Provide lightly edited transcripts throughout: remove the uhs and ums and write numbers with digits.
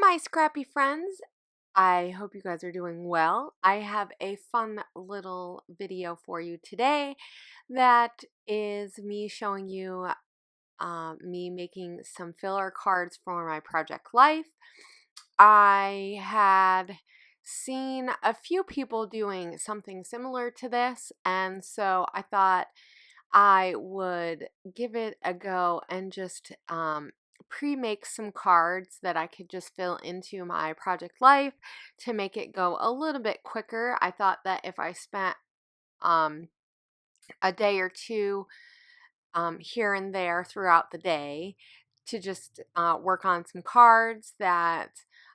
my scrappy friends. I hope you guys are doing well. I have a fun little video for you today that is me showing you me making some filler cards for my project life. I had seen a few people doing something similar to this, and so I thought I would give it a go and just pre-make some cards that I could just fill into my project life to make it go a little bit quicker. I thought that if I spent um, a day or two here and there throughout the day to just work on some cards that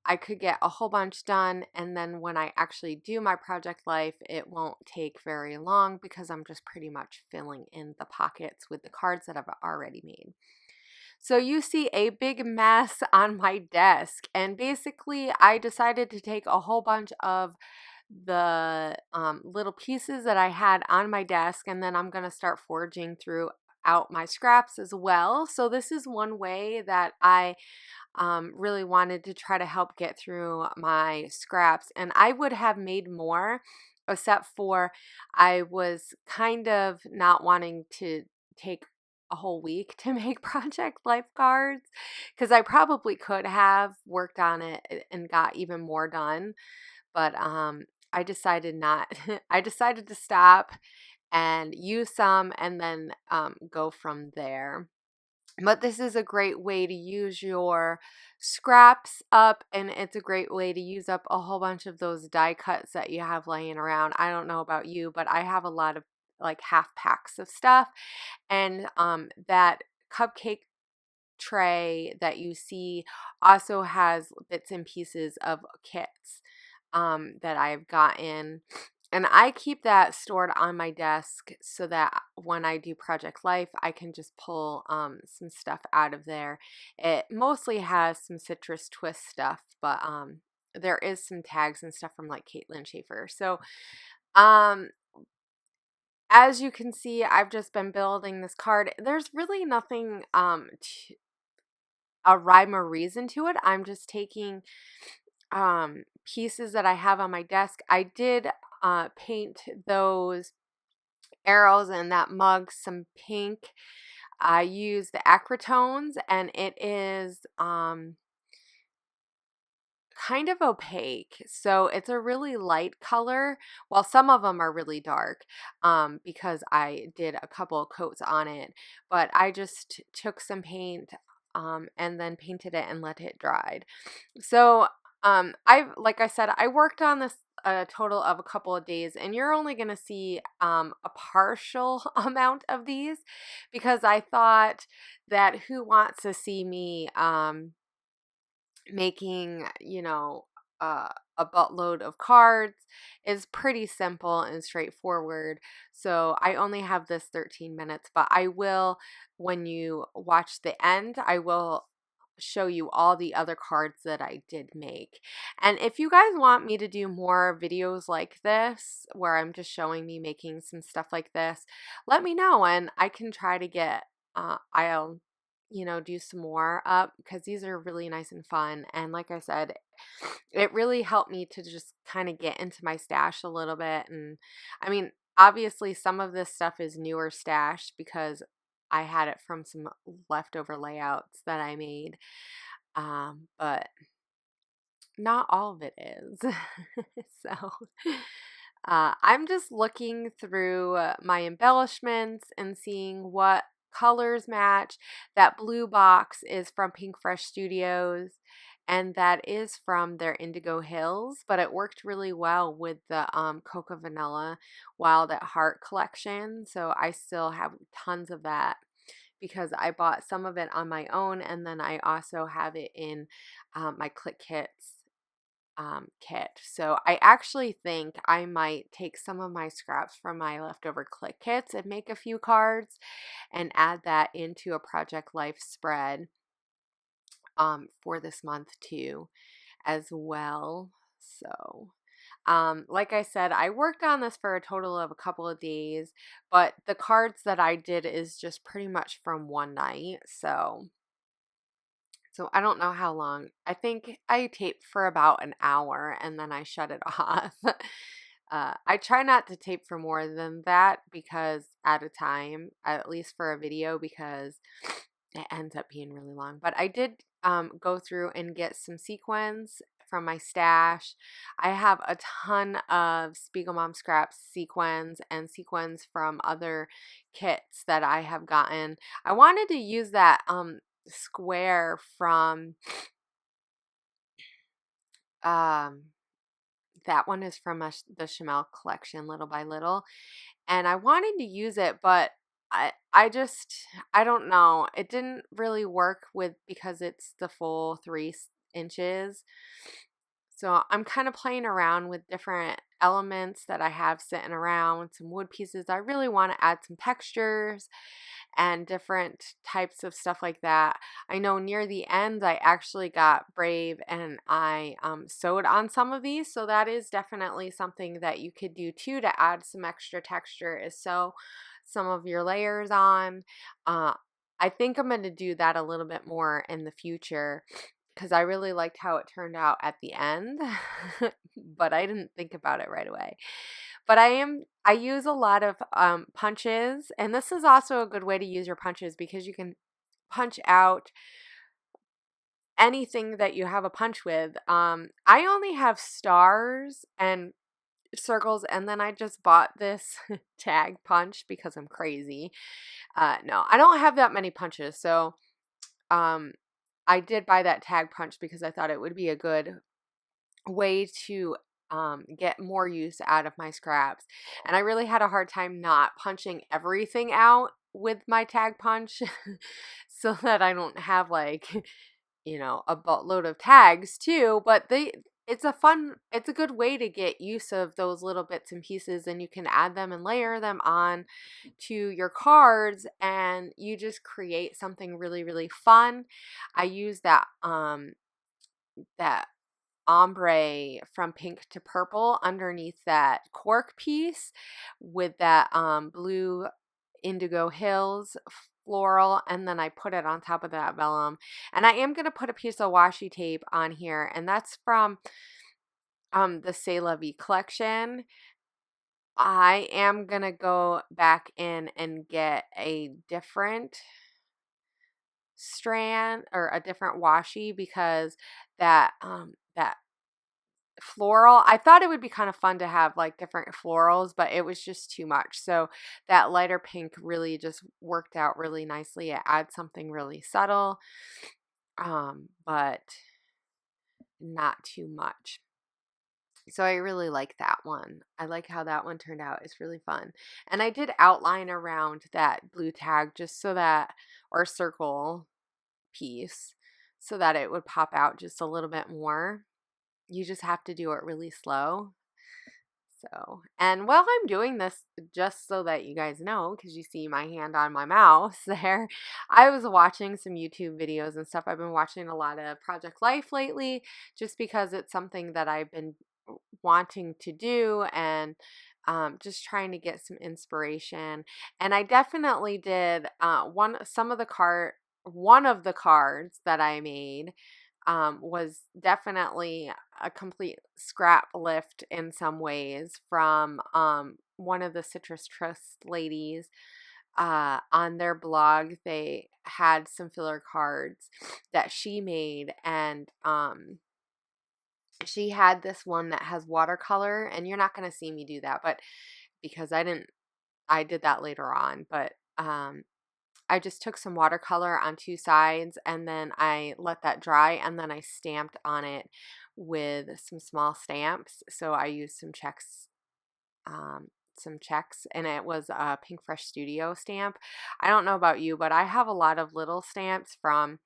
I could get a whole bunch done, and then when I actually do my project life, it won't take very long because I'm just pretty much filling in the pockets with the cards that I've already made. So you see a big mess on my desk, and basically I decided to take a whole bunch of the little pieces that I had on my desk, and then I'm going to start foraging through out my scraps as well. So this is one way that I really wanted to try to help get through my scraps, and I would have made more except for I was kind of not wanting to take a whole week to make project life cards because I probably could have worked on it and got even more done, but I decided not. I decided to stop and use some and then go from there. But this is a great way to use your scraps up, and it's a great way to use up a whole bunch of those die cuts that you have laying around. I don't know about you, but I have a lot of like half packs of stuff, and that cupcake tray that you see also has bits and pieces of kits that I've gotten. And I keep that stored on my desk so that when I do Project Life, I can just pull some stuff out of there. It mostly has some citrus twist stuff, but there is some tags and stuff from like Caitlin Schaefer. So um, as you can see, I've just been building this card. There's really nothing a rhyme or reason to it. I'm just taking pieces that I have on my desk. I did paint those arrows and that mug some pink. I use the acrytones, and it is kind of opaque, so it's a really light color. Well, some of them are really dark because I did a couple of coats on it, but I just took some paint and then painted it and let it dry. So like I said, I worked on this a total of a couple of days, and you're only going to see a partial amount of these because I thought that who wants to see me making, a buttload of cards is pretty simple and straightforward. So I only have this 13 minutes, but I will, when you watch the end, I will show you all the other cards that I did make. And if you guys want me to do more videos like this, where I'm just showing me making some stuff like this, let me know and I can try to get, I'll do some more up because these are really nice and fun. And like I said, it really helped me to just kind of get into my stash a little bit. And I mean, obviously, some of this stuff is newer stash because I had it from some leftover layouts that I made, but not all of it is. So I'm just looking through my embellishments and seeing what colors match. That blue box is from Pink Fresh Studios, and that is from their Indigo Hills, but it worked really well with the Coca Vanilla Wild at Heart collection, so I still have tons of that because I bought some of it on my own, and then I also have it in my Click Kits kit. So I actually think I might take some of my scraps from my leftover Click Kits and make a few cards and add that into a Project Life spread for this month too as well. So like I said, I worked on this for a total of a couple of days, but the cards that I did is just pretty much from one night. So So I don't know how long. I think I tape for about an hour and then I shut it off. I try not to tape for more than that because at a time, at least for a video, because it ends up being really long. But I did go through and get some sequins from my stash. I have a ton of Spiegelmom Scraps sequins and sequins from other kits that I have gotten. I wanted to use that square from um that one is from the Chamel collection, Little by Little, and I wanted to use it, but I don't know, it didn't really work with because it's the full 3 inches. So I'm kind of playing around with different elements that I have sitting around, some wood pieces. I really want to add some textures and different types of stuff like that. I know near the end I actually got brave and I sewed on some of these, so that is definitely something that you could do too to add some extra texture, is sew some of your layers on. I think I'm going to do that a little bit more in the future because I really liked how it turned out at the end, but I didn't think about it right away. But I use a lot of punches, and this is also a good way to use your punches because you can punch out anything that you have a punch with. I only have stars and circles, and then I just bought this tag punch because I'm crazy. No, I don't have that many punches, so um, I did buy that tag punch because I thought it would be a good way to get more use out of my scraps. And I really had a hard time not punching everything out with my tag punch so that I don't have like, a boatload of tags too. But it's a good way to get use of those little bits and pieces, and you can add them and layer them on to your cards and you just create something really, really fun. I use that ombre from pink to purple underneath that cork piece with that blue indigo hills floral, and then I put it on top of that vellum. And I am going to put a piece of washi tape on here, and that's from the C'est La Vie collection. I am going to go back in and get a different strand or a different washi because that floral, I thought it would be kind of fun to have like different florals, but it was just too much. So that lighter pink really just worked out really nicely. It adds something really subtle, but not too much. So I really like that one. I like how that one turned out. It's really fun. And I did outline around that blue tag just so that, or circle piece, so that it would pop out just a little bit more. You just have to do it really slow. So, and while I'm doing this, just so that you guys know, because you see my hand on my mouse there, I was watching some YouTube videos and stuff. I've been watching a lot of Project Life lately, just because it's something that I've been wanting to do and just trying to get some inspiration. And I definitely did one of the cards that I made was definitely a complete scrap lift in some ways from one of the Citrus Trust ladies. On their blog, they had some filler cards that she made, and she had this one that has watercolor, and you're not going to see me do that, but because I did that later on, but I just took some watercolor on 2 sides and then I let that dry, and then I stamped on it with some small stamps. So I used some checks, and it was a Pink Fresh Studio stamp. I don't know about you, but I have a lot of little stamps from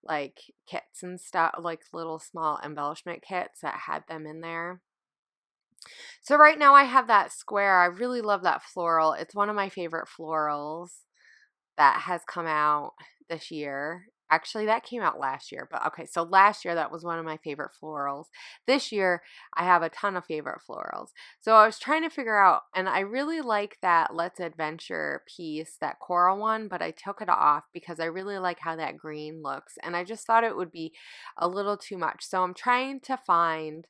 like kits and stuff, like little small embellishment kits that had them in there. So right now I have that square. I really love that floral. It's one of my favorite florals that has come out this year. Actually, that came out last year, but okay, so last year that was one of my favorite florals. This year I have a ton of favorite florals. So I was trying to figure out, and I really like that Let's Adventure piece, that coral one, but I took it off because I really like how that green looks, and I just thought it would be a little too much. So I'm trying to find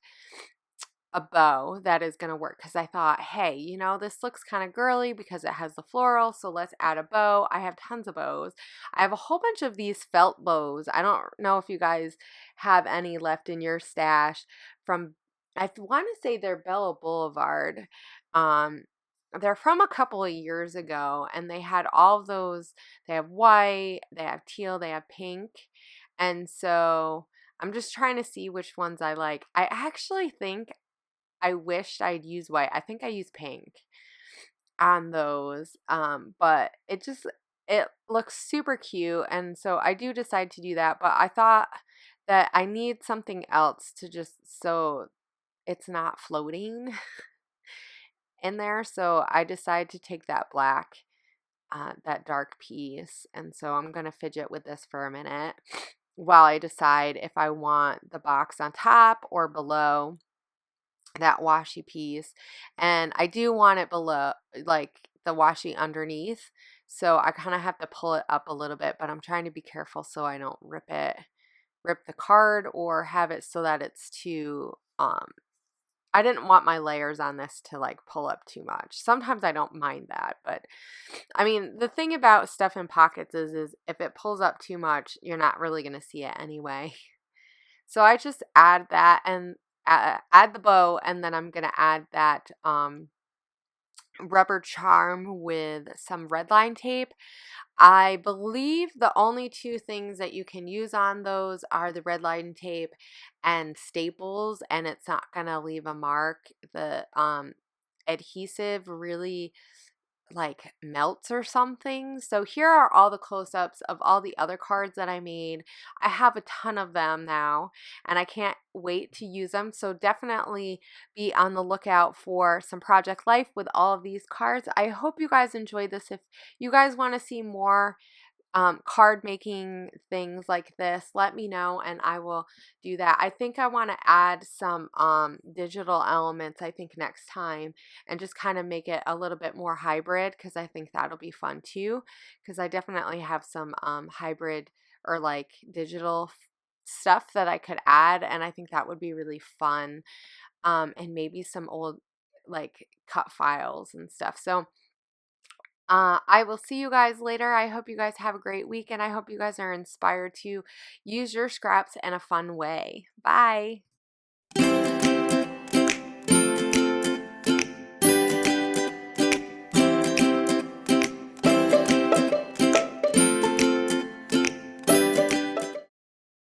a bow that is going to work because I thought, hey, you know, this looks kind of girly because it has the floral, so let's add a bow. I have tons of bows. I have a whole bunch of these felt bows. I don't know if you guys have any left in your stash from, I want to say they're Bella Boulevard. Um, they're from a couple of years ago, and they had all of those. They have white, they have teal, they have pink. And so I'm just trying to see which ones I like. I actually think I wished I'd used white. I think I used pink on those. But it looks super cute, and so I do decide to do that, but I thought that I need something else to just so it's not floating in there. So I decided to take that black, that dark piece, and so I'm gonna fidget with this for a minute while I decide if I want the box on top or below that washi piece. And I do want it below, like the washi underneath, so I kind of have to pull it up a little bit, but I'm trying to be careful so I don't rip the card or have it so that it's too I didn't want my layers on this to like pull up too much. Sometimes I don't mind that, but I mean, the thing about stuff in pockets is if it pulls up too much, you're not really going to see it anyway. So I just add that and add the bow, and then I'm going to add that rubber charm with some red line tape. I believe the only two things that you can use on those are the red line tape and staples, and it's not going to leave a mark. The adhesive really like melts or something. So here are all the close-ups of all the other cards that I made. I have a ton of them now, and I can't wait to use them. So definitely be on the lookout for some Project Life with all of these cards. I hope you guys enjoyed this. If you guys want to see more card making things like this, let me know and I will do that. I think I want to add some digital elements, I think, next time, and just kind of make it a little bit more hybrid, because I think that'll be fun too, because I definitely have some hybrid or like digital stuff that I could add, and I think that would be really fun. And maybe some old like cut files and stuff. So I will see you guys later. I hope you guys have a great week, and I hope you guys are inspired to use your scraps in a fun way. Bye.